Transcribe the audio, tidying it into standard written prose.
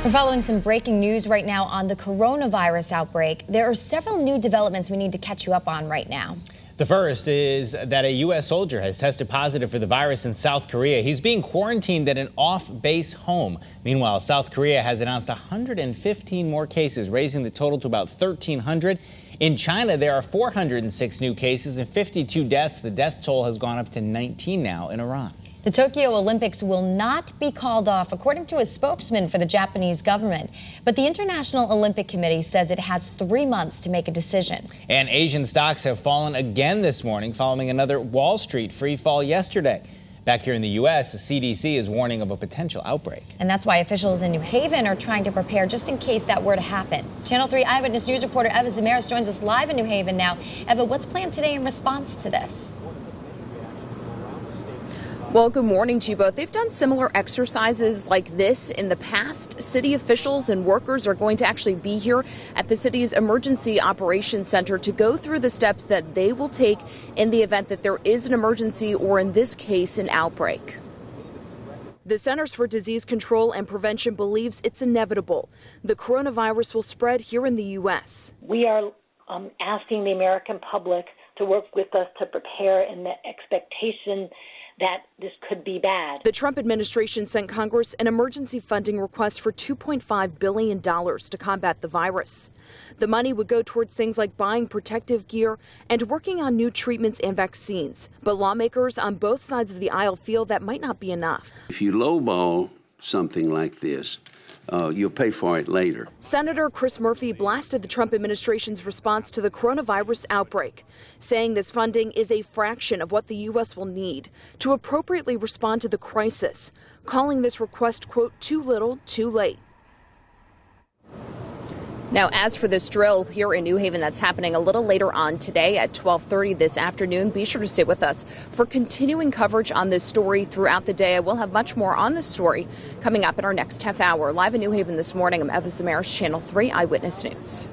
We're following some breaking news right now on the coronavirus outbreak. There are several new developments we need to catch you up on right now. The first is that a U.S. soldier has tested positive for the virus in South Korea. He's being quarantined at an off-base home. Meanwhile, South Korea has announced 115 more cases, raising the total to about 1,300. In China, there are 406 new cases and 52 deaths. The death toll has gone up to 19 now in Iran. The Tokyo Olympics will not be called off, according to a spokesman for the Japanese government. But the International Olympic Committee says it has 3 months to make a decision. And Asian stocks have fallen again this morning following another Wall Street free fall yesterday. Back here in the U.S., the CDC is warning of a potential outbreak. And that's why officials in New Haven are trying to prepare just in case that were to happen. Channel 3 Eyewitness News reporter Eva Zamaris joins us live in New Haven now. Eva, what's planned today in response to this? Well, good morning to you both. They've done similar exercises like this in the past. City officials and workers are going to actually be here at the city's Emergency Operations Center to go through the steps that they will take in the event that there is an emergency or, in this case, an outbreak. The Centers for Disease Control and Prevention believes it's inevitable. The coronavirus will spread here in the U.S. We are asking the American public to work with us to prepare in the expectation that this could be bad. The Trump administration sent Congress an emergency funding request for $2.5 billion to combat the virus. The money would go towards things like buying protective gear and working on new treatments and vaccines. But lawmakers on both sides of the aisle feel that might not be enough. If you lowball something like this, you'll pay for it later. Senator Chris Murphy blasted the Trump administration's response to the coronavirus outbreak, saying this funding is a fraction of what the U.S. will need to appropriately respond to the crisis, calling this request, quote, too little, too late. Now, as for this drill here in New Haven that's happening a little later on today at 12:30 this afternoon, be sure to stay with us for continuing coverage on this story throughout the day. I will have much more on this story coming up in our next half hour. Live in New Haven this morning, I'm Eva Zamaris, Channel 3 Eyewitness News.